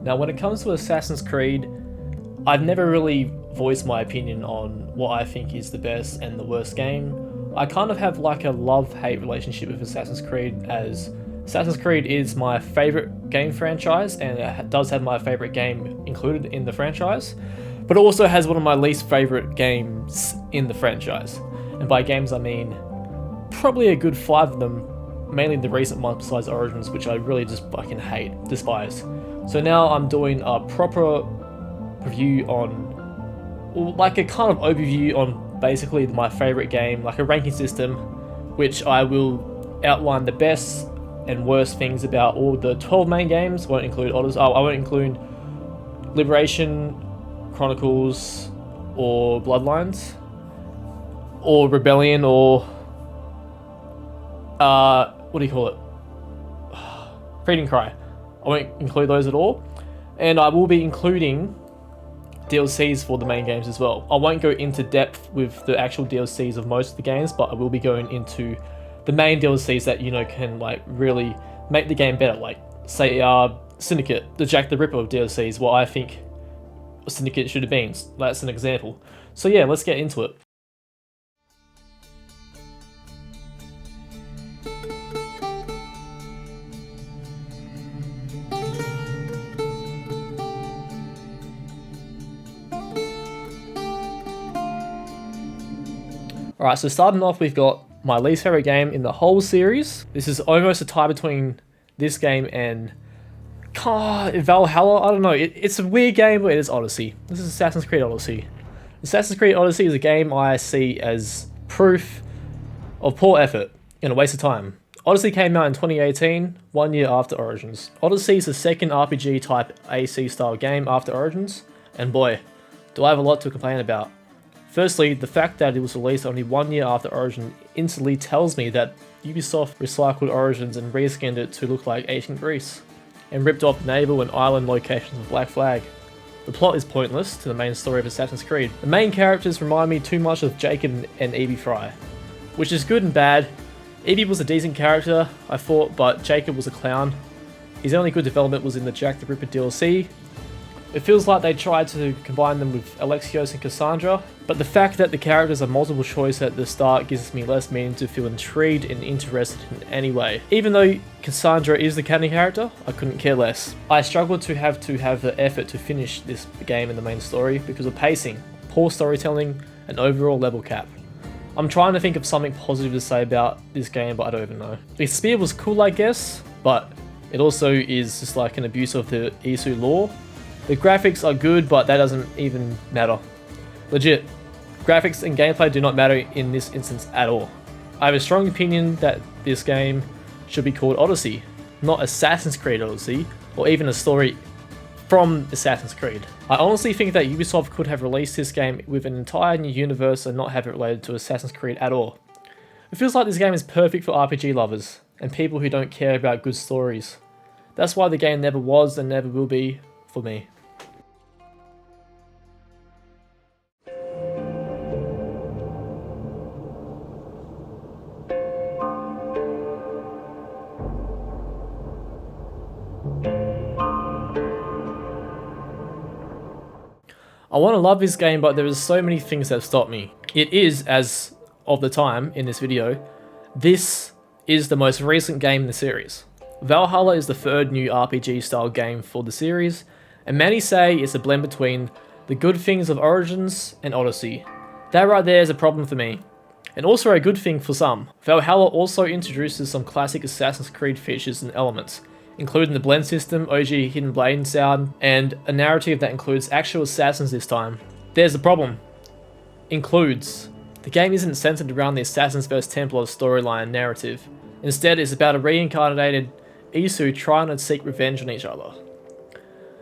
Now when it comes to Assassin's Creed, I've never really voiced my opinion on what I think is the best and the worst game. I kind of have like a love-hate relationship with Assassin's Creed, as Assassin's Creed is my favourite game franchise and it does have my favourite game included in the franchise, but it also has one of my least favourite games in the franchise. And by games I mean probably a good 5 of them, mainly the recent ones besides Origins, which I really just fucking despise. So now I'm doing a proper review on, like a kind of overview on basically my favourite game, like a ranking system, which I will outline the best and worst things about all the 12 main games. Won't include Odyssey. I won't include Liberation, Chronicles, or Bloodlines, or Rebellion, or what do you call it? Freedom Cry. I won't include those at all, and I will be including DLCs for the main games as well. I won't go into depth with the actual DLCs of most of the games, but I will be going into the main DLCs that, you know, can like really make the game better, like say Syndicate, the Jack the Ripper of DLCs, what I think Syndicate should have been. That's an example. So yeah, let's get into it. Alright, so starting off, we've got my least favourite game in the whole series. This is almost a tie between this game and Valhalla. I don't know, it's a weird game, but it is Odyssey. This is Assassin's Creed Odyssey. Assassin's Creed Odyssey is a game I see as proof of poor effort and a waste of time. Odyssey came out in 2018, 1 year after Origins. Odyssey is the second RPG type AC style game after Origins, and boy, do I have a lot to complain about. Firstly, the fact that it was released only 1 year after Origins instantly tells me that Ubisoft recycled Origins and reskinned it to look like ancient Greece, and ripped off naval and island locations of Black Flag. The plot is pointless to the main story of Assassin's Creed. The main characters remind me too much of Jacob and Evie Fry, which is good and bad. Evie was a decent character, I thought, but Jacob was a clown. His only good development was in the Jack the Ripper DLC. It feels like they tried to combine them with Alexios and Cassandra, but the fact that the characters are multiple choice at the start gives me less meaning to feel intrigued and interested in any way. Even though Cassandra is the canon character, I couldn't care less. I struggled to have the effort to finish this game in the main story because of pacing, poor storytelling, and overall level cap. I'm trying to think of something positive to say about this game, but I don't even know. The spear was cool, I guess, but it also is just like an abuse of the Isu lore. The graphics are good, but that doesn't even matter. Legit, graphics and gameplay do not matter in this instance at all. I have a strong opinion that this game should be called Odyssey, not Assassin's Creed Odyssey, or even a story from Assassin's Creed. I honestly think that Ubisoft could have released this game with an entire new universe and not have it related to Assassin's Creed at all. It feels like this game is perfect for RPG lovers, and people who don't care about good stories. That's why the game never was and never will be for me. I want to love this game, but there are so many things that stop me. It is, as of the time in this video, this is the most recent game in the series. Valhalla is the third new RPG style game for the series, and many say it's a blend between the good things of Origins and Odyssey. That right there is a problem for me, and also a good thing for some. Valhalla also introduces some classic Assassin's Creed features and elements, including the blend system, OG hidden blade sound, and a narrative that includes actual assassins this time. There's the problem. Includes. The game isn't centered around the Assassins vs Templars storyline narrative. Instead, it's about a reincarnated Isu trying to seek revenge on each other.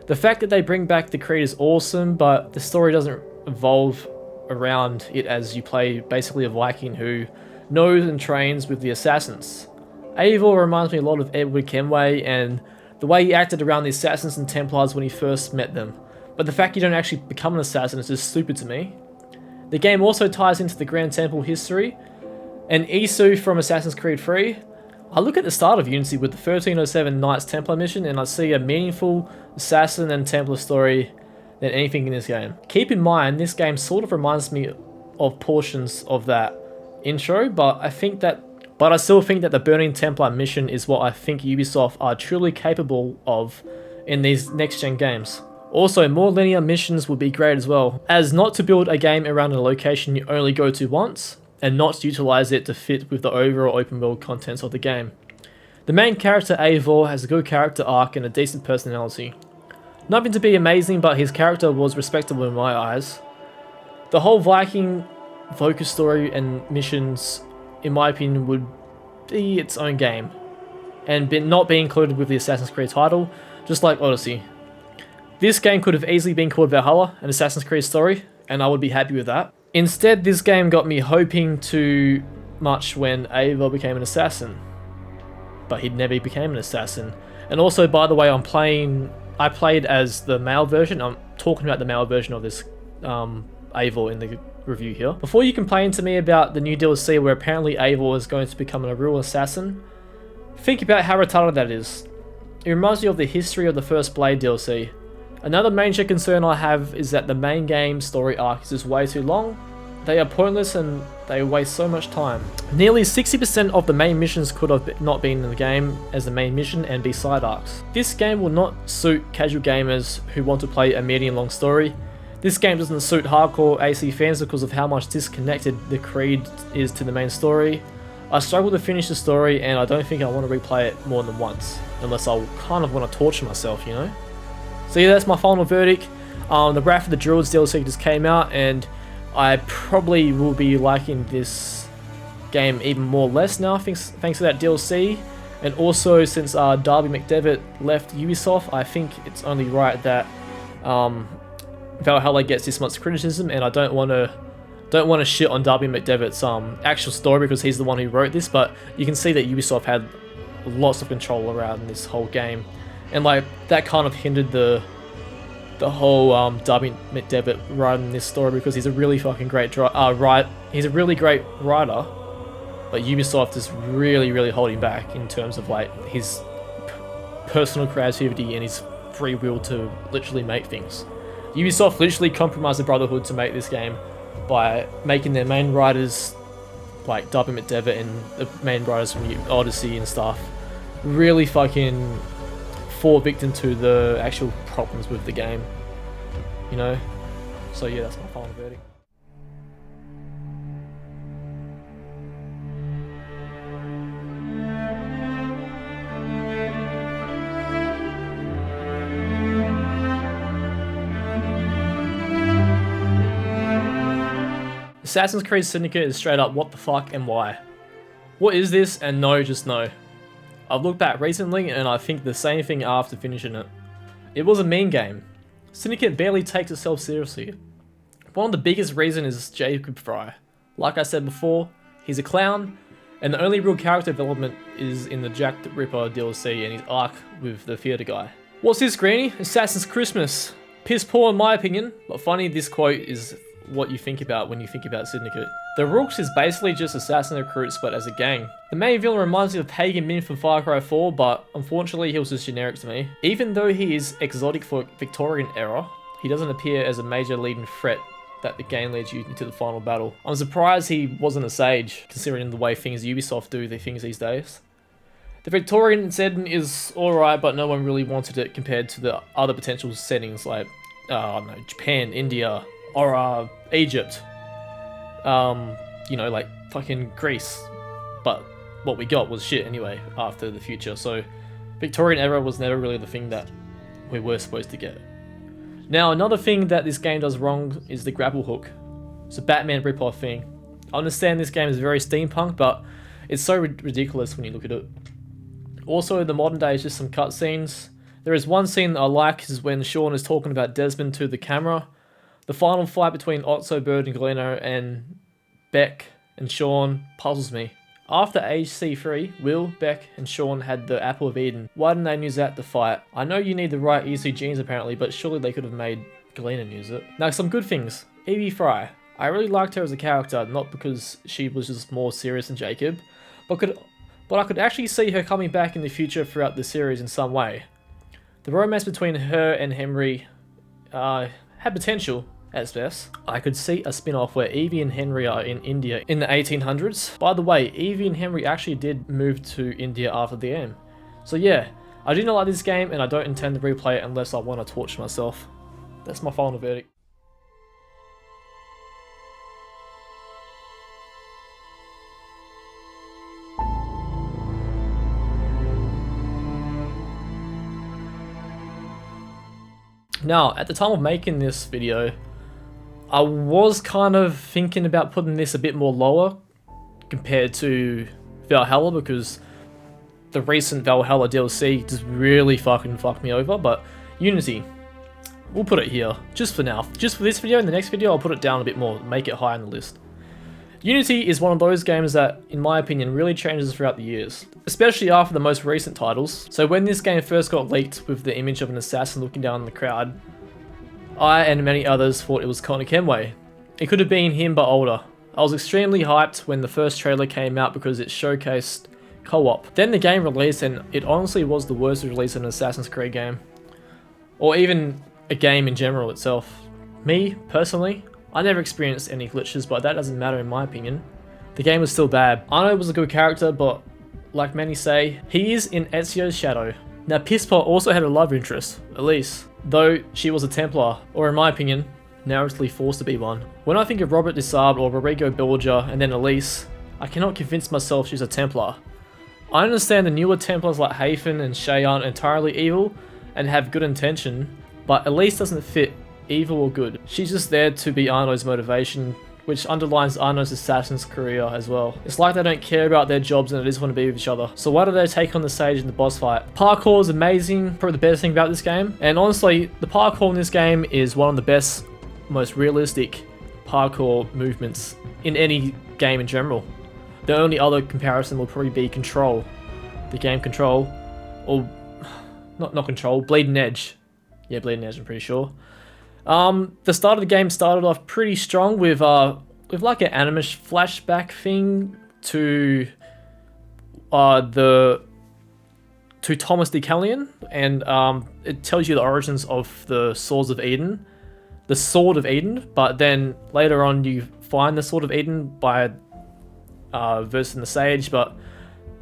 The fact that they bring back the Creed is awesome, but the story doesn't evolve around it as you play basically a Viking who knows and trains with the Assassins. Eivor reminds me a lot of Edward Kenway and the way he acted around the Assassins and Templars when he first met them, but the fact you don't actually become an assassin is just stupid to me. The game also ties into the Grand Temple history, and Isu from Assassin's Creed 3, I look at the start of Unity with the 1307 Knights Templar mission and I see a meaningful Assassin and Templar story than anything in this game. Keep in mind, this game sort of reminds me of portions of that intro, but I still think that the Burning Templar mission is what I think Ubisoft are truly capable of in these next-gen games. Also, more linear missions would be great as well, as not to build a game around a location you only go to once, and not to utilize it to fit with the overall open world contents of the game. The main character Eivor has a good character arc and a decent personality. Nothing to be amazing, but his character was respectable in my eyes. The whole Viking focus story and missions, in my opinion, would be its own game, and not be included with the Assassin's Creed title, just like Odyssey. This game could have easily been called Valhalla, an Assassin's Creed story, and I would be happy with that. Instead, this game got me hoping too much when Eivor became an assassin, but he never became an assassin. And also, by the way, I played as the male version. I'm talking about the male version of this Eivor in the review here. Before you complain to me about the new DLC where apparently Eivor is going to become a real assassin, think about how retarded that is. It reminds me of the history of the first Blade DLC. Another major concern I have is that the main game story arc is just way too long. They are pointless and they waste so much time. Nearly 60% of the main missions could have not been in the game as the main mission and be side arcs. This game will not suit casual gamers who want to play a medium long story. This game doesn't suit hardcore AC fans because of how much disconnected the Creed is to the main story. I struggle to finish the story and I don't think I want to replay it more than once, unless I kind of want to torture myself, you know? So yeah, that's my final verdict. The Wrath of the Druids DLC just came out and I probably will be liking this game even more less now thanks to that DLC. And also, since Darby McDevitt left Ubisoft, I think it's only right that Valhalla gets this much criticism, and I don't want to shit on Darby McDevitt's actual story because he's the one who wrote this, but you can see that Ubisoft had lots of control around this whole game, and like that kind of hindered the whole Darby McDevitt writing this story because he's a really fucking great he's a really great writer, but Ubisoft is really holding back in terms of like his personal creativity and his free will to literally make things. Ubisoft literally compromised the Brotherhood to make this game by making their main writers, like Darby McDevitt and the main writers from Odyssey and stuff, really fucking fall victim to the actual problems with the game, you know? So yeah, that's my final verdict. Assassin's Creed Syndicate is straight up what the fuck and why. What is this and no, just no. I've looked back recently and I think the same thing after finishing it. It was a mean game. Syndicate barely takes itself seriously. One of the biggest reasons is Jacob Fry. Like I said before, he's a clown, and the only real character development is in the Jack the Ripper DLC and his arc with the theater guy. What's this, Greenie? Assassin's Christmas. Piss poor in my opinion, but funny this quote is what you think about when you think about Syndicate. The Rooks is basically just assassin recruits but as a gang. The main villain reminds me of Pagan Min from Far Cry 4, but unfortunately he was just generic to me. Even though he is exotic for Victorian era, he doesn't appear as a major leading threat that the game leads you into the final battle. I'm surprised he wasn't a sage, considering the way Ubisoft do their things these days. The Victorian setting is alright, but no one really wanted it compared to the other potential settings like, Japan, India, or Egypt. You know, like fucking Greece. But what we got was shit anyway after the future, so Victorian era was never really the thing that we were supposed to get. Now, another thing that this game does wrong is the grapple hook. It's a Batman ripoff thing. I understand this game is very steampunk, but it's so ridiculous when you look at it. Also, the modern day is just some cutscenes. There is one scene that I like, is when Sean is talking about Desmond to the camera. The final fight between Otso, Bird and Galeno and Beck and Sean puzzles me. After HC3, Will, Beck and Sean had the Apple of Eden. Why didn't they use that to fight? I know you need the right EC genes apparently, but surely they could have made Galena use it. Now, some good things. Evie Fry. I really liked her as a character, not because she was just more serious than Jacob, but but I could actually see her coming back in the future throughout the series in some way. The romance between her and Henry had potential, at best. I could see a spin-off where Evie and Henry are in India in the 1800s. By the way, Evie and Henry actually did move to India after the game. So yeah, I do not like this game and I don't intend to replay it unless I want to torture myself. That's my final verdict. Now, at the time of making this video, I was kind of thinking about putting this a bit more lower compared to Valhalla, because the recent Valhalla DLC just really fucking fucked me over. But Unity, we'll put it here, just for now. Just for this video, in the next video I'll put it down a bit more, make it high on the list. Unity is one of those games that, in my opinion, really changes throughout the years, especially after the most recent titles. So when this game first got leaked with the image of an assassin looking down on the crowd, I and many others thought it was Connor Kenway. It could have been him but older. I was extremely hyped when the first trailer came out because it showcased co-op. Then the game released and it honestly was the worst release of an Assassin's Creed game. Or even a game in general itself. Me, personally, I never experienced any glitches, but that doesn't matter in my opinion. The game was still bad. Arno was a good character, but like many say, he is in Ezio's shadow. Now Pisspot also had a love interest, Elise, though she was a Templar, or in my opinion, narratively forced to be one. When I think of Robert Desarb or Rodrigo Belger and then Elise, I cannot convince myself she's a Templar. I understand the newer Templars like Hafen and Shay aren't entirely evil and have good intention, but Elise doesn't fit evil or good. She's just there to be Arno's motivation, which underlines Arno's assassin's career as well. It's like they don't care about their jobs and they just want to be with each other. So why do they take on the stage in the boss fight? Parkour is amazing, probably the best thing about this game. And honestly, the parkour in this game is one of the best, most realistic parkour movements in any game in general. The only other comparison will probably be Control. The game Control, or not Control, Bleeding Edge. Yeah, Bleeding Edge, I'm pretty sure. The start of the game started off pretty strong with like an anime flashback thing to Thomas DeCallion, and it tells you the origins of the Sword of Eden, but then later on you find the Sword of Eden by versing the sage, but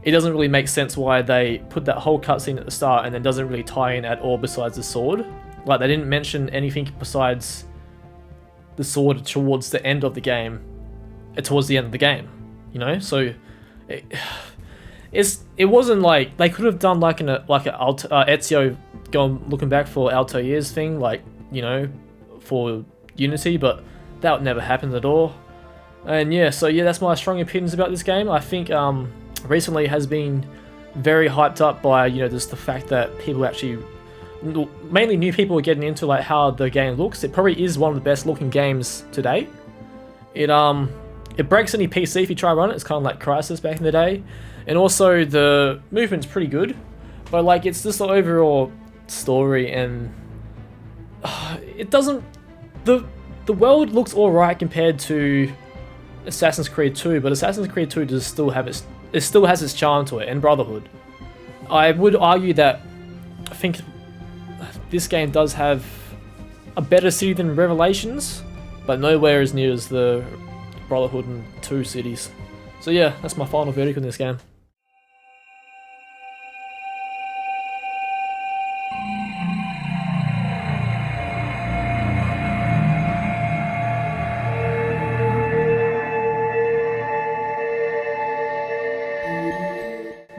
it doesn't really make sense why they put that whole cutscene at the start and then doesn't really tie in at all besides the sword. Like, they didn't mention anything besides the sword towards the end of the game, towards the end of the game, you know. So it wasn't like they could have done like Ezio looking back for Altair's thing, like, you know, for Unity, but that would never happen at all. And yeah, so yeah, that's my strong opinions about this game. I think recently has been very hyped up by, you know, just the fact that people actually, mainly new people, are getting into like how the game looks. It probably is one of the best looking games to date. It breaks any PC if you try to run it. It's kind of like Crysis back in the day. And also the movement's pretty good, but like it's just the overall story, and it doesn't, the world looks alright compared to Assassin's Creed 2, but Assassin's Creed 2 does still have it still has its charm to it, and Brotherhood. I would argue that I think this game does have a better city than Revelations, but nowhere as near as the Brotherhood and 2 cities. So yeah, that's my final verdict on this game.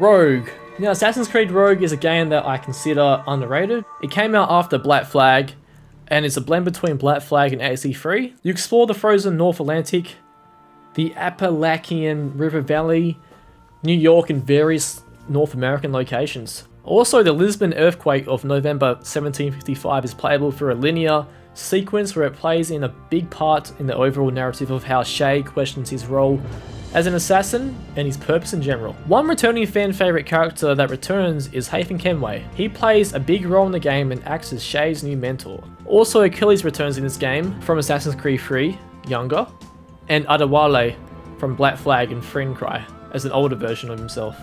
Rogue. Now, Assassin's Creed Rogue is a game that I consider underrated. It came out after Black Flag, and it's a blend between Black Flag and AC3. You explore the frozen North Atlantic, the Appalachian River Valley, New York, and various North American locations. Also, the Lisbon earthquake of November 1755 is playable through a linear sequence where it plays in a big part in the overall narrative of how Shay questions his role as an assassin and his purpose in general. One returning fan favourite character that returns is Hafen Kenway. He plays a big role in the game and acts as Shay's new mentor. Also, Achilles returns in this game from Assassin's Creed 3, younger, and Adewale from Black Flag and Friend Cry as an older version of himself.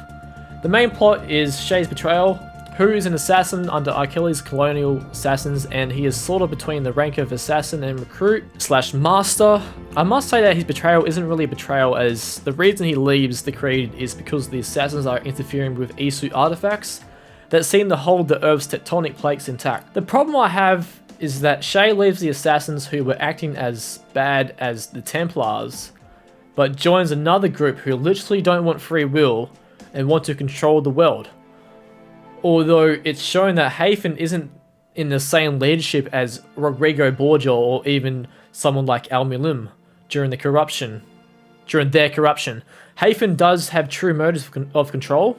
The main plot is Shay's betrayal, who is an assassin under Achilles' colonial assassins, and he is sort of between the rank of assassin and recruit / master. I must say that his betrayal isn't really a betrayal, as the reason he leaves the Creed is because the assassins are interfering with Isu artifacts that seem to hold the Earth's tectonic plates intact. The problem I have is that Shay leaves the assassins who were acting as bad as the Templars, but joins another group who literally don't want free will and want to control the world. Although it's shown that Hafen isn't in the same leadership as Rodrigo Borgia or even someone like Al Milim during their corruption. Hafen does have true motives of control.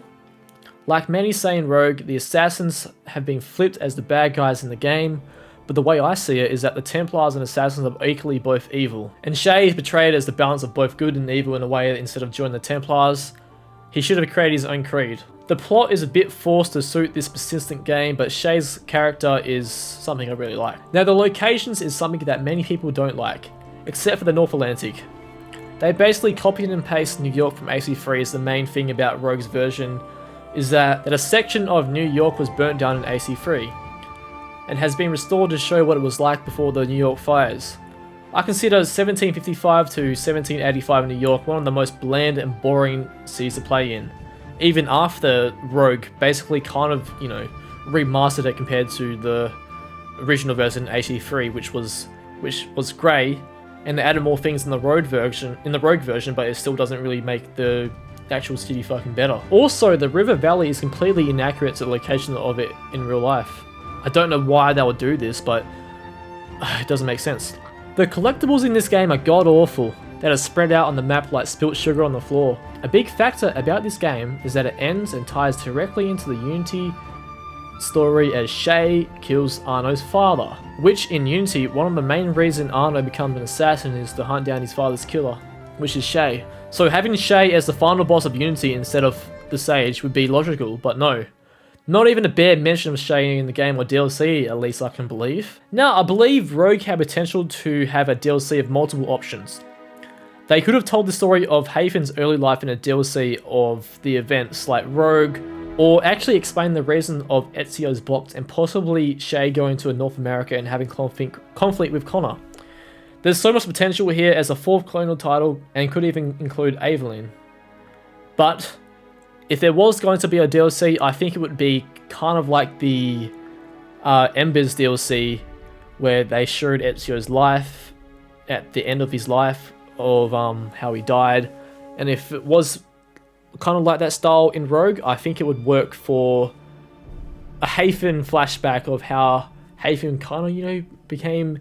Like many say in Rogue, the assassins have been flipped as the bad guys in the game, but the way I see it is that the Templars and assassins are equally both evil. And Shay is portrayed as the balance of both good and evil in a way that instead of joining the Templars, he should have created his own creed. The plot is a bit forced to suit this persistent game, but Shay's character is something I really like. Now the locations is something that many people don't like, except for the North Atlantic. They basically copied and pasted New York from AC3 as the main thing about Rogue's version is that a section of New York was burnt down in AC3 and has been restored to show what it was like before the New York fires. I consider 1755 to 1785 in New York one of the most bland and boring cities to play in. Even after Rogue basically kind of, remastered it compared to the original version AC3, which was grey, and they added more things in the Rogue version, but it still doesn't really make the actual city fucking better. Also, the River Valley is completely inaccurate to the location of it in real life. I don't know why they would do this, but it doesn't make sense. The collectibles in this game are god awful, that are spread out on the map like spilt sugar on the floor. A big factor about this game is that it ends and ties directly into the Unity story as Shay kills Arno's father, which in Unity, one of the main reasons Arno becomes an assassin is to hunt down his father's killer, which is Shay. So having Shay as the final boss of Unity instead of the Sage would be logical, but no. Not even a bare mention of Shay in the game or DLC, at least I can believe. Now, I believe Rogue had potential to have a DLC of multiple options. They could have told the story of Hafen's early life in a DLC of the events like Rogue, or actually explain the reason of Ezio's blocks and possibly Shay going to North America and having conflict with Connor. There's so much potential here as a fourth colonial title and could even include Evelyn. But if there was going to be a DLC, I think it would be kind of like the Embers DLC, where they showed Ezio's life at the end of his life, of how he died. And if it was kind of like that style in Rogue, I think it would work for a Hafen flashback of how Hafen kind of, became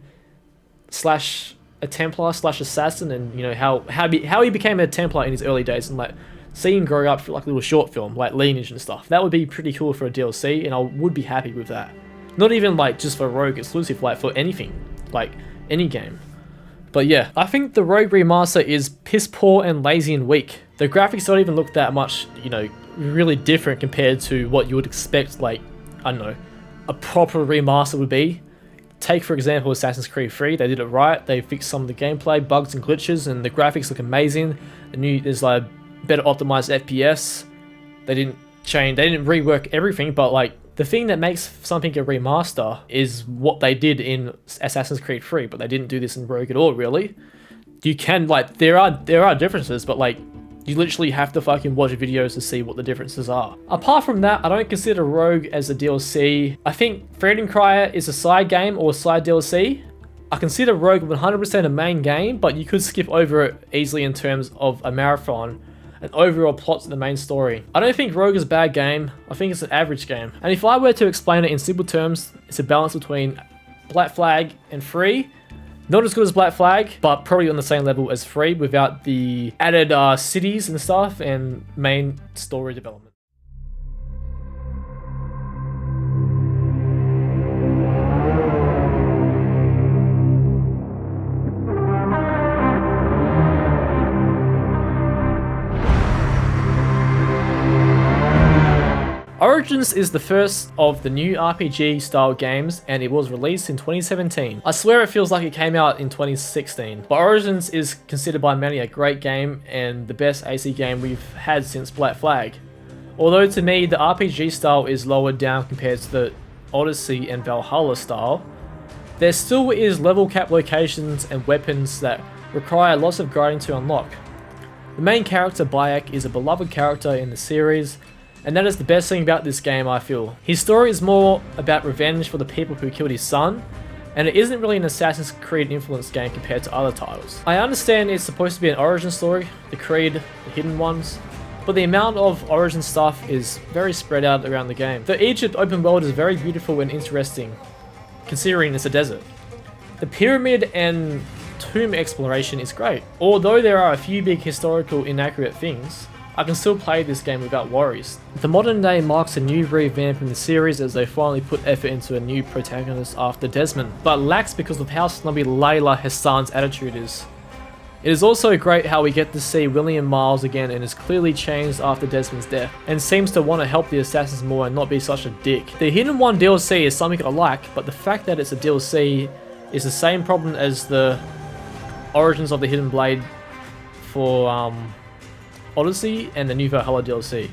a Templar / assassin, and how he became a Templar in his early days, and like see him grow up for like a little short film, like Lineage and stuff. That would be pretty cool for a DLC, and I would be happy with that. Not even like just for Rogue exclusive, like for anything, like any game. But yeah, I think the Rogue remaster is piss poor and lazy and weak. The graphics don't even look that much, really different compared to what you would expect, like, I don't know, a proper remaster would be. Take, for example, Assassin's Creed 3, they did it right, they fixed some of the gameplay, bugs and glitches, and the graphics look amazing. There's like better optimized FPS. They didn't rework everything, but like, the thing that makes something a remaster is what they did in Assassin's Creed 3, but they didn't do this in Rogue at all, really. You can, like, there are differences, but like, you literally have to fucking watch videos to see what the differences are. Apart from that, I don't consider Rogue as a DLC. I think Freedom Crier is a side game or a side DLC. I consider Rogue 100% a main game, but you could skip over it easily in terms of a marathon and overall plot to the main story. I don't think Rogue is a bad game, I think it's an average game. And if I were to explain it in simple terms, it's a balance between Black Flag and 3. Not as good as Black Flag, but probably on the same level as 3 without the added cities and stuff and main story development. Origins is the first of the new RPG style games, and it was released in 2017. I swear it feels like it came out in 2016, but Origins is considered by many a great game and the best AC game we've had since Black Flag. Although to me the RPG style is lowered down compared to the Odyssey and Valhalla style, there still is level cap locations and weapons that require lots of grinding to unlock. The main character, Bayek, is a beloved character in the series, and that is the best thing about this game, I feel. His story is more about revenge for the people who killed his son, and it isn't really an Assassin's Creed influenced game compared to other titles. I understand it's supposed to be an origin story, the Creed, the hidden ones, but the amount of origin stuff is very spread out around the game. The Egypt open world is very beautiful and interesting, considering it's a desert. The pyramid and tomb exploration is great. Although there are a few big historical inaccurate things, I can still play this game without worries. The modern day marks a new revamp in the series as they finally put effort into a new protagonist after Desmond, but lacks because of how snobby Layla Hassan's attitude is. It is also great how we get to see William Miles again and is clearly changed after Desmond's death, and seems to want to help the assassins more and not be such a dick. The Hidden One DLC is something I like, but the fact that it's a DLC is the same problem as the Origins of the Hidden Blade for Odyssey and the new Valhalla DLC.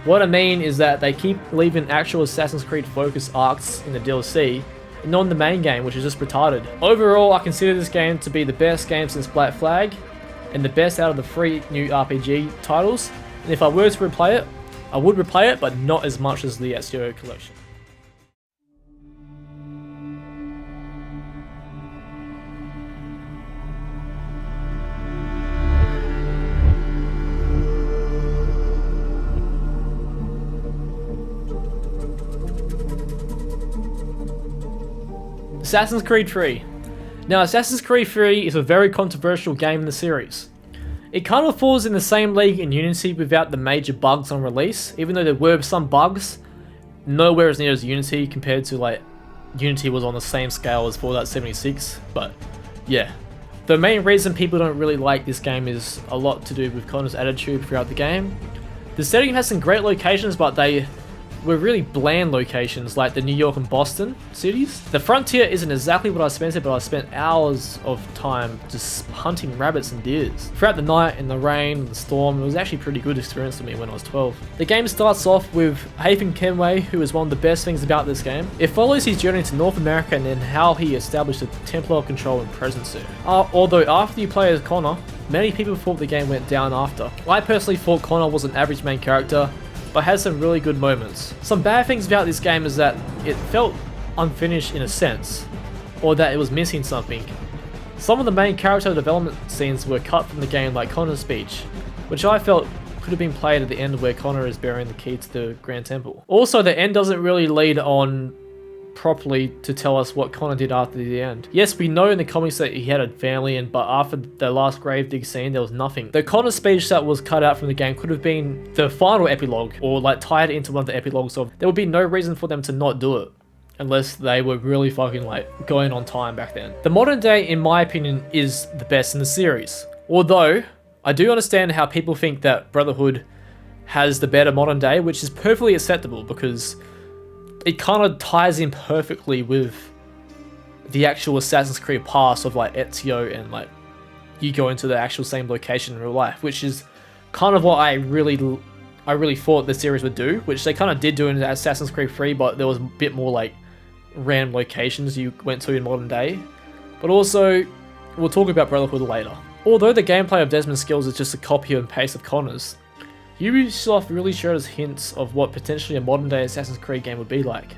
What I mean is that they keep leaving actual Assassin's Creed focused arcs in the DLC, and not in the main game, which is just retarded. Overall, I consider this game to be the best game since Black Flag, and the best out of the 3 new RPG titles, and if I were to replay it, I would replay it, but not as much as the Ezio collection. Assassin's Creed 3. Now, Assassin's Creed 3 is a very controversial game in the series. It kind of falls in the same league in Unity without the major bugs on release, even though there were some bugs, nowhere as near as Unity compared to like, Unity was on the same scale as Fallout 76, but yeah. The main reason people don't really like this game is a lot to do with Connor's attitude throughout the game. The setting has some great locations, but they were really bland locations like the New York and Boston cities. The frontier isn't exactly what I spent, but I spent hours of time just hunting rabbits and deers. Throughout the night, in the rain, and the storm, it was actually a pretty good experience for me when I was 12. The game starts off with Haven Kenway, who is one of the best things about this game. It follows his journey to North America and then how he established a Templar control and presence there. Although after you play as Connor, many people thought the game went down after. I personally thought Connor was an average main character, but had some really good moments. Some bad things about this game is that it felt unfinished in a sense, or that it was missing something. Some of the main character development scenes were cut from the game, like Connor's speech, which I felt could have been played at the end where Connor is bearing the key to the Grand Temple. Also, the end doesn't really lead on properly to tell us what Connor did after the end. Yes, we know in the comics that he had a family, but after the last grave dig scene, there was nothing. The Connor speech that was cut out from the game could have been the final epilogue, or like tied into one of the epilogues of. There would be no reason for them to not do it, unless they were really fucking like going on time back then. The modern day, in my opinion, is the best in the series. Although, I do understand how people think that Brotherhood has the better modern day, which is perfectly acceptable because it kind of ties in perfectly with the actual Assassin's Creed past of like Ezio, and like you go into the actual same location in real life, which is kind of what I really thought the series would do, which they kind of did do in Assassin's Creed 3, but there was a bit more like random locations you went to in modern day. But also, we'll talk about Brotherhood later. Although the gameplay of Desmond's skills is just a copy and paste of Connor's, Ubisoft really showed us hints of what potentially a modern day Assassin's Creed game would be like.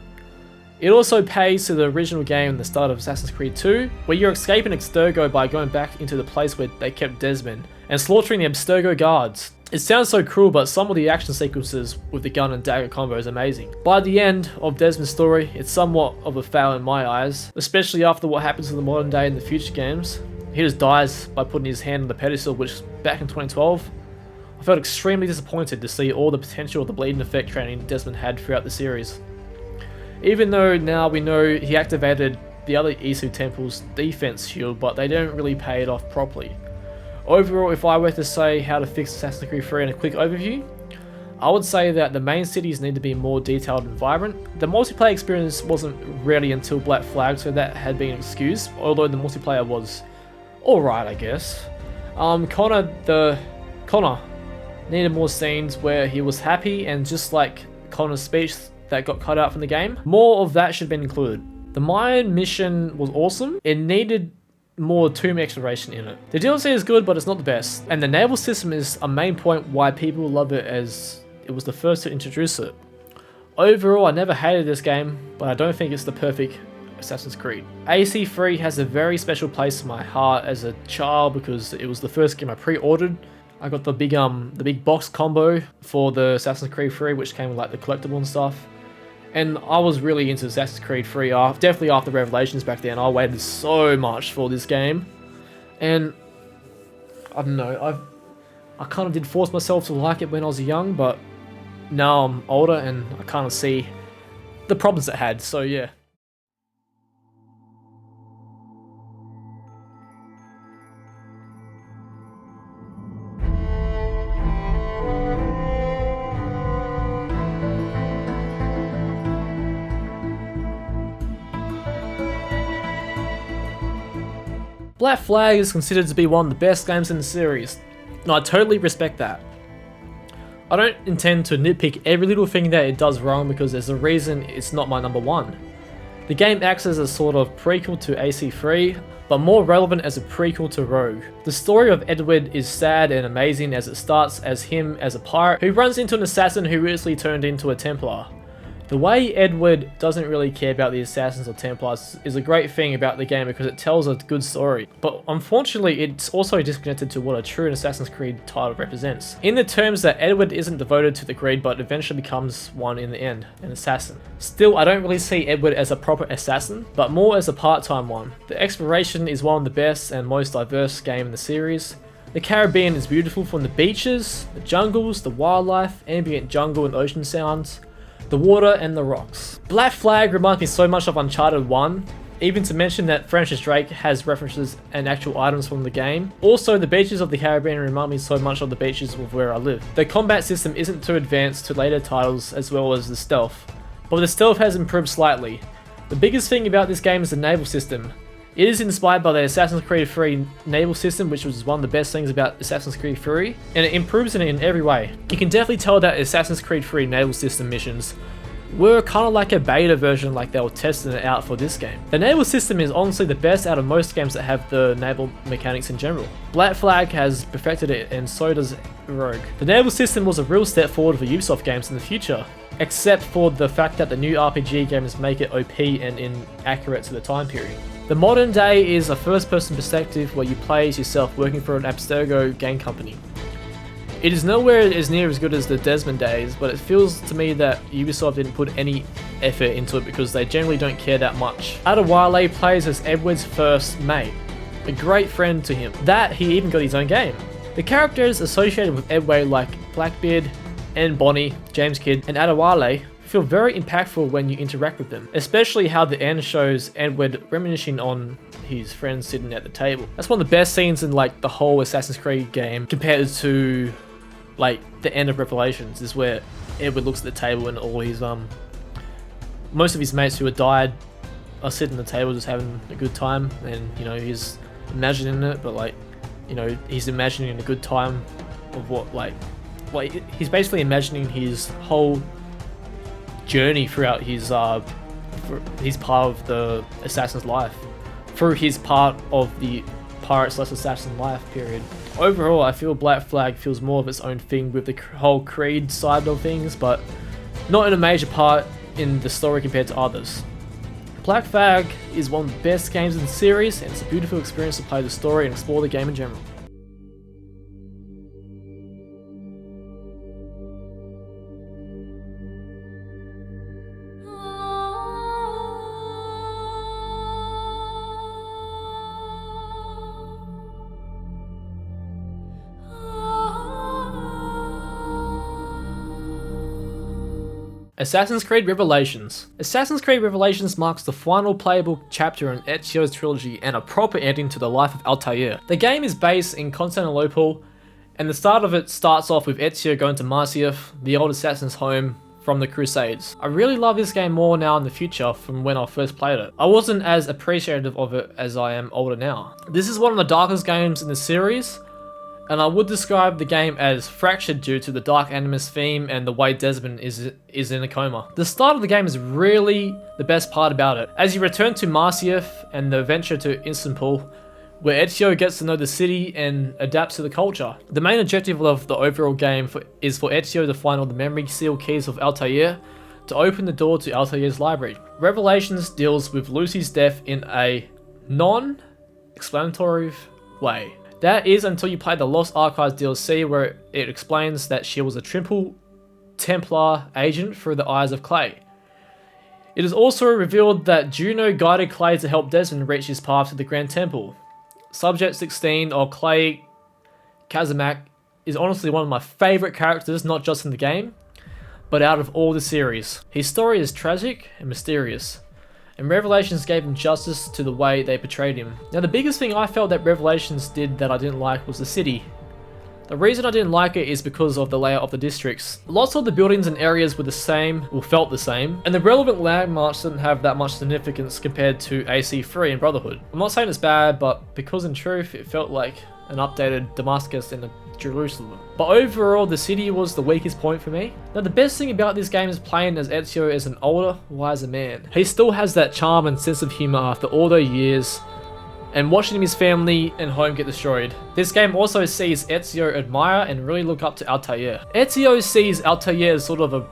It also pays to the original game in the start of Assassin's Creed 2, where you're escaping Abstergo by going back into the place where they kept Desmond, and slaughtering the Abstergo guards. It sounds so cruel, but some of the action sequences with the gun and dagger combo is amazing. By the end of Desmond's story, it's somewhat of a fail in my eyes, especially after what happens to the modern day and the future games. He just dies by putting his hand on the pedestal, which back in 2012, I felt extremely disappointed to see all the potential of the bleeding effect training Desmond had throughout the series. Even though now we know he activated the other Isu temple's defense shield, but they don't really pay it off properly. Overall, if I were to say how to fix Assassin's Creed 3 in a quick overview, I would say that the main cities need to be more detailed and vibrant. The multiplayer experience wasn't ready until Black Flag, so that had been excused, although the multiplayer was alright, I guess. Connor, Needed more scenes where he was happy and just like Connor's speech that got cut out from the game. More of that should have been included. The Mayan mission was awesome. It needed more tomb exploration in it. The DLC is good, but it's not the best. And the naval system is a main point why people love it, as it was the first to introduce it. Overall, I never hated this game, but I don't think it's the perfect Assassin's Creed. AC3 has a very special place in my heart as a child because it was the first game I pre-ordered. I got the big box combo for the Assassin's Creed 3, which came with like the collectible and stuff. And I was really into Assassin's Creed 3, definitely after Revelations back then. I waited so much for this game. And I don't know, I kind of did force myself to like it when I was young, but now I'm older and I kind of see the problems it had, so yeah. Black Flag is considered to be one of the best games in the series, and I totally respect that. I don't intend to nitpick every little thing that it does wrong because there's a reason it's not my number one. The game acts as a sort of prequel to AC3, but more relevant as a prequel to Rogue. The story of Edward is sad and amazing as it starts as him as a pirate who runs into an assassin who recently turned into a Templar. The way Edward doesn't really care about the Assassins or Templars is a great thing about the game because it tells a good story, but unfortunately it's also disconnected to what a true Assassin's Creed title represents, in the terms that Edward isn't devoted to the Creed but eventually becomes one in the end, an assassin. Still, I don't really see Edward as a proper assassin, but more as a part-time one. The exploration is one of the best and most diverse game in the series. The Caribbean is beautiful, from the beaches, the jungles, the wildlife, ambient jungle and ocean sounds, the water and the rocks. Black Flag reminds me so much of Uncharted 1, even to mention that Francis Drake has references and actual items from the game. Also, the beaches of the Caribbean remind me so much of the beaches of where I live. The combat system isn't too advanced to later titles, as well as the stealth, but the stealth has improved slightly. The biggest thing about this game is the naval system. It is inspired by the Assassin's Creed 3 naval system, which was one of the best things about Assassin's Creed 3, and it improves it in every way. You can definitely tell that Assassin's Creed 3 naval system missions were kind of like a beta version, like they were testing it out for this game. The naval system is honestly the best out of most games that have the naval mechanics in general. Black Flag has perfected it, and so does Rogue. The naval system was a real step forward for Ubisoft games in the future, except for the fact that the new RPG games make it OP and inaccurate to the time period. The modern day is a first-person perspective where you play as yourself working for an Abstergo game company. It is nowhere as near as good as the Desmond days, but it feels to me that Ubisoft didn't put any effort into it because they generally don't care that much. Adewale plays as Edward's first mate, a great friend to him, that he even got his own game. The characters associated with Edward like Blackbeard and Bonnie, James Kidd and Adewale feel very impactful when you interact with them, especially how the end shows Edward reminiscing on his friends sitting at the table. That's one of the best scenes in like the whole Assassin's Creed game compared to like the end of Revelations, is where Edward looks at the table and all his most of his mates who had died are sitting at the table just having a good time, and you know, he's imagining it, but like, you know, he's imagining a good time of what like he's basically imagining his whole journey throughout his part of the assassin's life, through his part of the pirate/assassin life period. Overall, I feel Black Flag feels more of its own thing with the whole Creed side of things, but not in a major part in the story compared to others. Black Flag is one of the best games in the series, and it's a beautiful experience to play the story and explore the game in general. Assassin's Creed Revelations. Assassin's Creed Revelations marks the final playable chapter in Ezio's trilogy and a proper ending to the life of Altair. The game is based in Constantinople, and the start of it starts off with Ezio going to Masyaf, the old assassin's home from the Crusades. I really love this game more now in the future from when I first played it. I wasn't as appreciative of it as I am older now. This is one of the darkest games in the series, and I would describe the game as fractured due to the dark Animus theme and the way Desmond is in a coma. The start of the game is really the best part about it. As you return to Marsyeth and the venture to Istanbul, where Ezio gets to know the city and adapts to the culture. The main objective of the overall game is for Ezio to find all the memory seal keys of Altair to open the door to Altair's library. Revelations deals with Lucy's death in a non-explanatory way. That is until you play the Lost Archives DLC, where it explains that she was a Triple Templar agent through the eyes of Clay. It is also revealed that Juno guided Clay to help Desmond reach his path to the Grand Temple. Subject 16, or Clay Kazamak, is honestly one of my favourite characters, not just in the game, but out of all the series. His story is tragic and mysterious, and Revelations gave him justice to the way they portrayed him. Now, the biggest thing I felt that Revelations did that I didn't like was the city. The reason I didn't like it is because of the layout of the districts. Lots of the buildings and areas were the same, or felt the same, and the relevant landmarks didn't have that much significance compared to AC3 and Brotherhood. I'm not saying it's bad, but because in truth it felt like an updated Damascus in Jerusalem. But overall, the city was the weakest point for me. Now, the best thing about this game is playing as Ezio as an older, wiser man. He still has that charm and sense of humour after all those years, and watching his family and home get destroyed. This game also sees Ezio admire and really look up to Altair. Ezio sees Altair as sort of a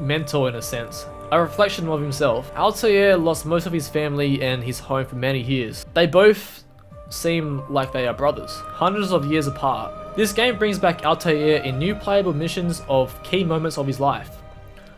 mentor in a sense, a reflection of himself. Altair lost most of his family and his home for many years. They both seem like they are brothers, hundreds of years apart. This game brings back Altair in new playable missions of key moments of his life,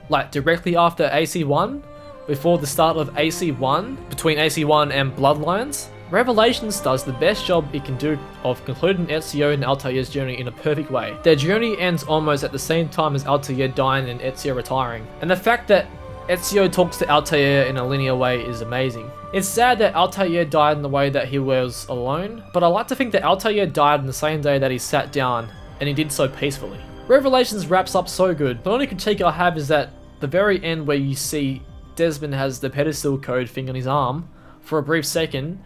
like directly after AC1, before the start of AC1, between AC1 and Bloodlines. Revelations does the best job it can do of concluding Ezio and Altair's journey in a perfect way. Their journey ends almost at the same time as Altair dying and Ezio retiring, and the fact that Ezio talks to Altair in a linear way is amazing. It's sad that Altair died in the way that he was alone, but I like to think that Altair died on the same day that he sat down, and he did so peacefully. Revelations wraps up so good. The only critique I have is that the very end where you see Desmond has the pedestal code thing on his arm for a brief second,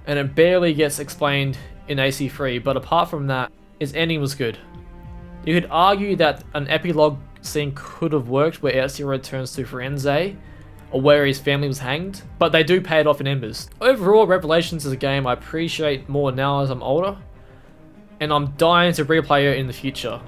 and it barely gets explained in AC3, but apart from that, its ending was good. You could argue that an epilogue scene could have worked where Ezio returns to Firenze, or where his family was hanged, but they do pay it off in embers. Overall, Revelations is a game I appreciate more now as I'm older, and I'm dying to replay it in the future.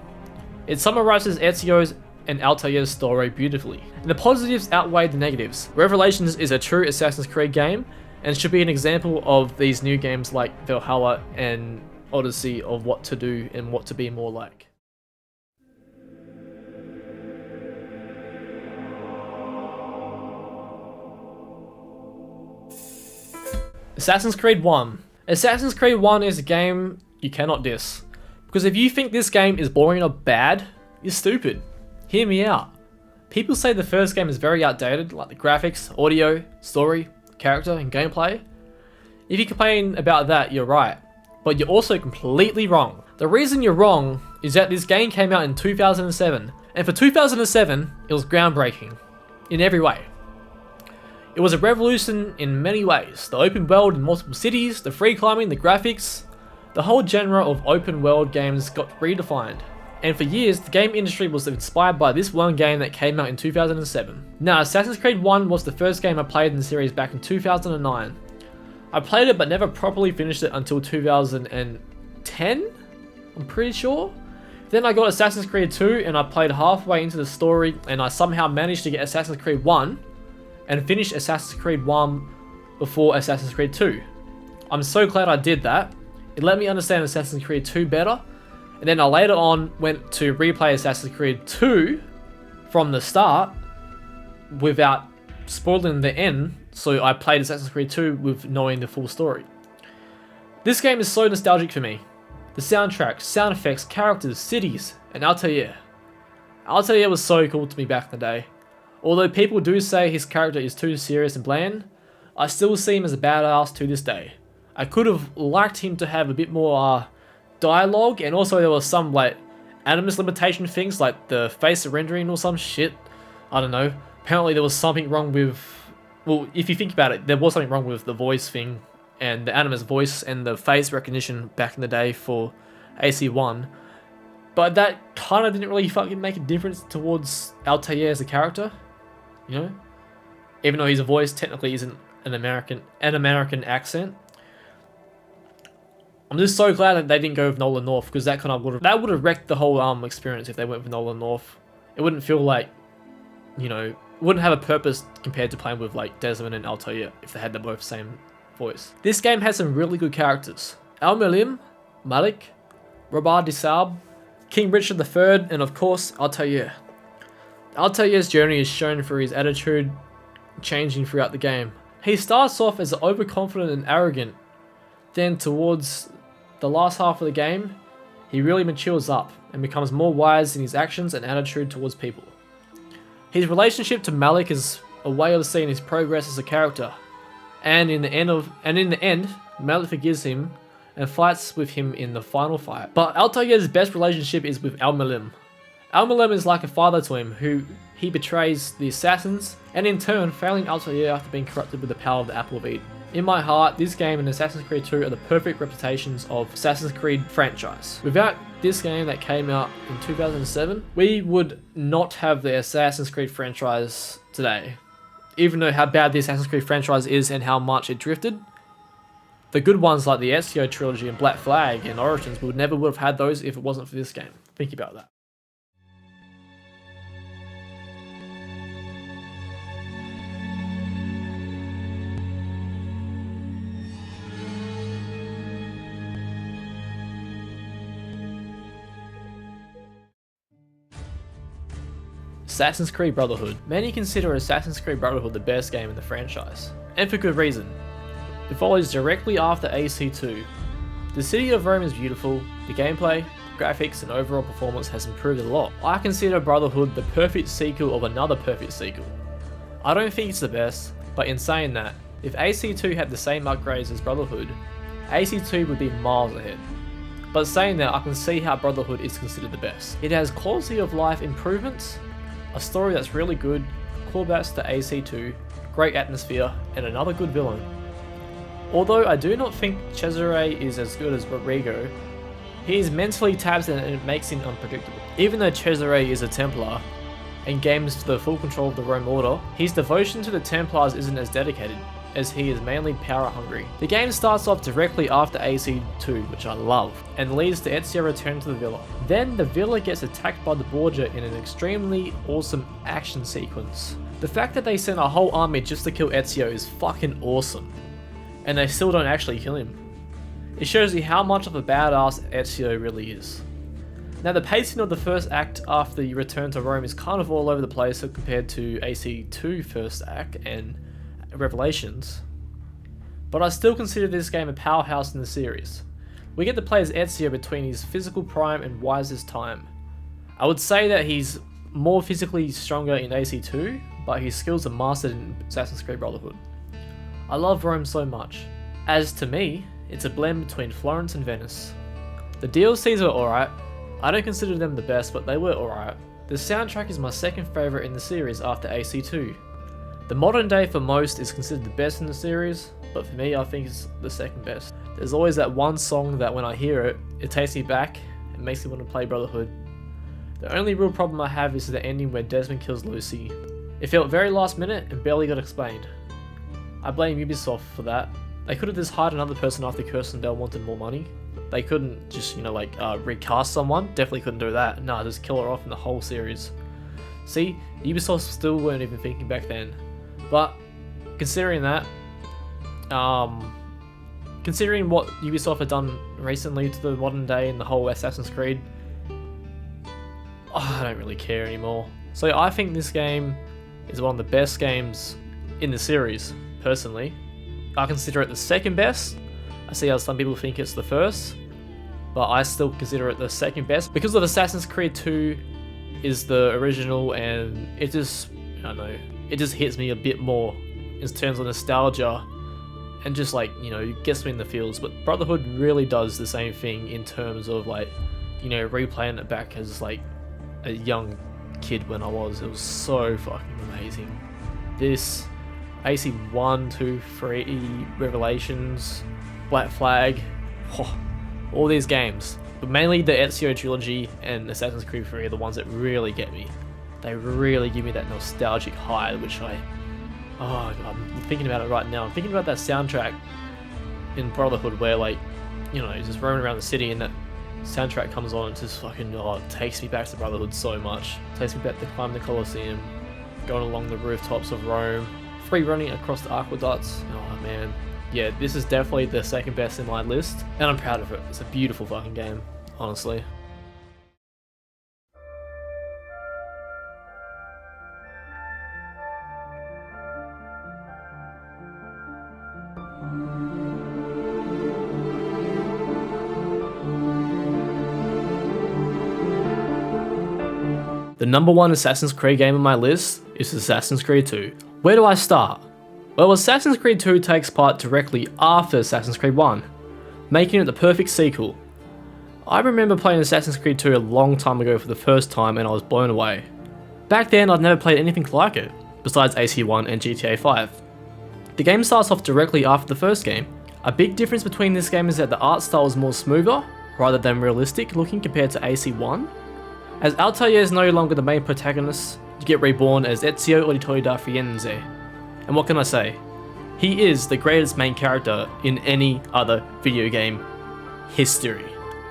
It summarizes Ezio's and Altair's story beautifully, and the positives outweigh the negatives. Revelations is a true Assassin's Creed game, and should be an example of these new games like Valhalla and Odyssey of what to do and what to be more like. Assassin's Creed 1. Assassin's Creed 1 is a game you cannot diss. Because if you think this game is boring or bad, you're stupid. Hear me out. People say the first game is very outdated, like the graphics, audio, story, character, and gameplay. If you complain about that, you're right. But you're also completely wrong. The reason you're wrong is that this game came out in 2007. And for 2007, it was groundbreaking. In every way. It was a revolution in many ways. The open world in multiple cities, the free climbing, the graphics. The whole genre of open world games got redefined. And for years, the game industry was inspired by this one game that came out in 2007. Now, Assassin's Creed 1 was the first game I played in the series back in 2009. I played it but never properly finished it until 2010, I'm pretty sure. Then I got Assassin's Creed 2 and I played halfway into the story, and I somehow managed to get Assassin's Creed 1 and finish Assassin's Creed 1 before Assassin's Creed 2. I'm so glad I did that. It let me understand Assassin's Creed 2 better. And then I later on went to replay Assassin's Creed 2 from the start without spoiling the end, so I played Assassin's Creed 2 with knowing the full story. This game is so nostalgic for me. The soundtrack, sound effects, characters, cities, and Altair. Altair was so cool to me back in the day. Although people do say his character is too serious and bland, I still see him as a badass to this day. I could have liked him to have a bit more dialogue, and also there was some like animus limitation things like the face rendering or some shit. I don't know. Apparently there was something wrong with, well, if you think about it, there was something wrong with the voice thing and the animus voice and the face recognition back in the day for AC1. But that kind of didn't really fucking make a difference towards Altair as a character, you know? Even though his voice technically isn't an American accent. I'm just so glad that they didn't go with Nolan North, because that kind of would have wrecked the whole experience if they went with Nolan North. It wouldn't feel like, you know, wouldn't have a purpose compared to playing with like Desmond and Altair if they had the both same voice. This game has some really good characters. Al-Mualim, Malik, Robert Desaub, King Richard III, and of course Altair. Altair's journey is shown through his attitude changing throughout the game. He starts off as overconfident and arrogant, then towards the last half of the game, he really matures up and becomes more wise in his actions and attitude towards people. His relationship to Malik is a way of seeing his progress as a character, and in the end, Malik forgives him and fights with him in the final fight. But Altair's best relationship is with Al-Mualim. Al-Mualim is like a father to him, who he betrays the assassins, and in turn failing Altair after being corrupted with the power of the Apple of Eden. In my heart, this game and Assassin's Creed 2 are the perfect representations of Assassin's Creed franchise. Without this game that came out in 2007, we would not have the Assassin's Creed franchise today. Even though how bad the Assassin's Creed franchise is and how much it drifted, the good ones like the Ezio trilogy and Black Flag and Origins would have had those if it wasn't for this game. Think about that. Assassin's Creed Brotherhood. Many consider Assassin's Creed Brotherhood the best game in the franchise, and for good reason. It follows directly after AC2. The city of Rome is beautiful, the gameplay, graphics and overall performance has improved a lot. I consider Brotherhood the perfect sequel of another perfect sequel. I don't think it's the best, but in saying that, if AC2 had the same upgrades as Brotherhood, AC2 would be miles ahead. But saying that, I can see how Brotherhood is considered the best. It has quality of life improvements, a story that's really good, callbacks to AC2, great atmosphere, and another good villain. Although I do not think Cesare is as good as Rodrigo, he is mentally tapped and it makes him unpredictable. Even though Cesare is a Templar, and gains the full control of the Rome Order, his devotion to the Templars isn't as dedicated, as he is mainly power hungry. The game starts off directly after AC2, which I love, and leads to Ezio return to the villa. Then the villa gets attacked by the Borgia in an extremely awesome action sequence. The fact that they sent a whole army just to kill Ezio is fucking awesome, and they still don't actually kill him. It shows you how much of a badass Ezio really is. Now the pacing of the first act after you return to Rome is kind of all over the place compared to AC2 first act and Revelations, but I still consider this game a powerhouse in the series. We get to play as Ezio between his physical prime and wisest time. I would say that he's more physically stronger in AC2, but his skills are mastered in Assassin's Creed Brotherhood. I love Rome so much. As to me, it's a blend between Florence and Venice. The DLCs are alright. I don't consider them the best, but they were alright. The soundtrack is my second favourite in the series after AC2. The modern day for most is considered the best in the series, but for me I think it's the second best. There's always that one song that when I hear it, it takes me back and makes me want to play Brotherhood. The only real problem I have is the ending where Desmond kills Lucy. It felt very last minute and barely got explained. I blame Ubisoft for that. They could have just hired another person after Kirsten Bell wanted more money. They couldn't just, recast someone. Definitely couldn't do that. Nah, just kill her off in the whole series. See, Ubisoft still weren't even thinking back then. But considering that, considering what Ubisoft have done recently to the modern day and the whole Assassin's Creed, I don't really care anymore. So I think this game is one of the best games in the series, personally. I consider it the second best. I see how some people think it's the first, but I still consider it the second best because of Assassin's Creed 2 is the original, and it just, I don't know, it just hits me a bit more in terms of nostalgia and just gets me in the feels. But Brotherhood really does the same thing in terms of replaying it back as a young kid when I was. It was so fucking amazing. This AC 1, 2, 3, Revelations, Black Flag, all these games, But mainly the Ezio trilogy and Assassin's Creed 3 are the ones that really get me. They really give me that nostalgic high, which I'm thinking about it right now. I'm thinking about that soundtrack in Brotherhood where, like, you know, just roaming around the city and that soundtrack comes on and just fucking, it takes me back to Brotherhood so much. It takes me back to climbing the Colosseum, going along the rooftops of Rome, free running across the aqueducts. Oh man. Yeah, this is definitely the second best in my list, and I'm proud of it. It's a beautiful fucking game, honestly. The number one Assassin's Creed game on my list is Assassin's Creed 2. Where do I start? Well, Assassin's Creed 2 takes part directly after Assassin's Creed 1, making it the perfect sequel. I remember playing Assassin's Creed 2 a long time ago for the first time and I was blown away. Back then I'd never played anything like it, besides AC1 and GTA 5. The game starts off directly after the first game. A big difference between this game is that the art style is more smoother, rather than realistic looking compared to AC1. As Altair is no longer the main protagonist, you get reborn as Ezio Auditore da Firenze. And what can I say? He is the greatest main character in any other video game history.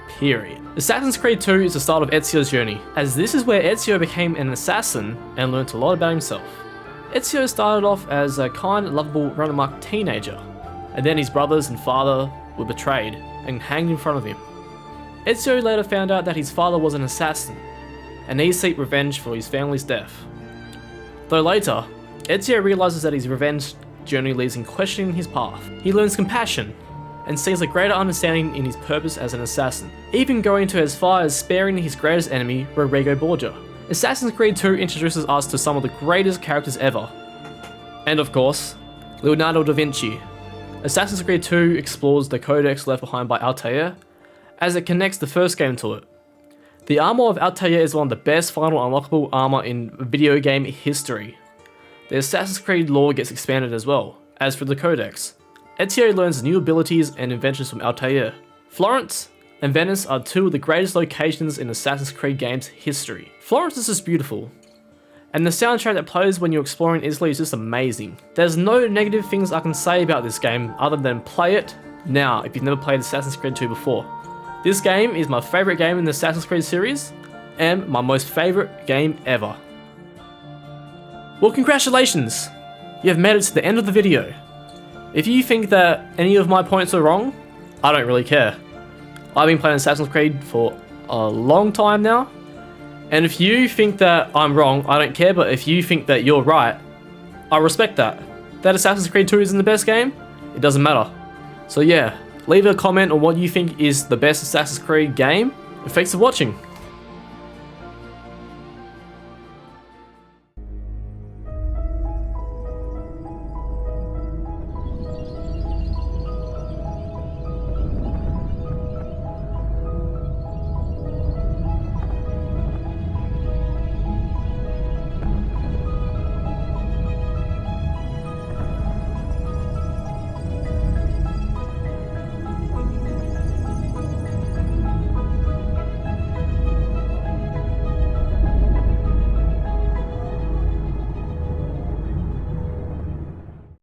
Period. Assassin's Creed 2 is the start of Ezio's journey, as this is where Ezio became an assassin and learnt a lot about himself. Ezio started off as a kind, lovable, run-amok teenager, and then his brothers and father were betrayed and hanged in front of him. Ezio later found out that his father was an assassin, and he seek revenge for his family's death. Though later, Ezio realizes that his revenge journey leaves him questioning his path. He learns compassion, and sees a greater understanding in his purpose as an assassin, even going to as far as sparing his greatest enemy, Rodrigo Borgia. Assassin's Creed 2 introduces us to some of the greatest characters ever. And of course, Leonardo da Vinci. Assassin's Creed 2 explores the codex left behind by Altair, as it connects the first game to it. The armor of Altair is one of the best final unlockable armor in video game history. The Assassin's Creed lore gets expanded as well. As for the codex, Ezio learns new abilities and inventions from Altair. Florence and Venice are two of the greatest locations in Assassin's Creed games history. Florence is just beautiful, and the soundtrack that plays when you're exploring Italy is just amazing. There's no negative things I can say about this game other than play it now if you've never played Assassin's Creed 2 before. This game is my favourite game in the Assassin's Creed series, and my most favourite game ever. Well, congratulations! You have made it to the end of the video. If you think that any of my points are wrong, I don't really care. I've been playing Assassin's Creed for a long time now, and if you think that I'm wrong, I don't care, but if you think that you're right, I respect that. That Assassin's Creed 2 isn't the best game, it doesn't matter. So yeah, leave a comment on what you think is the best Assassin's Creed game, and thanks for watching.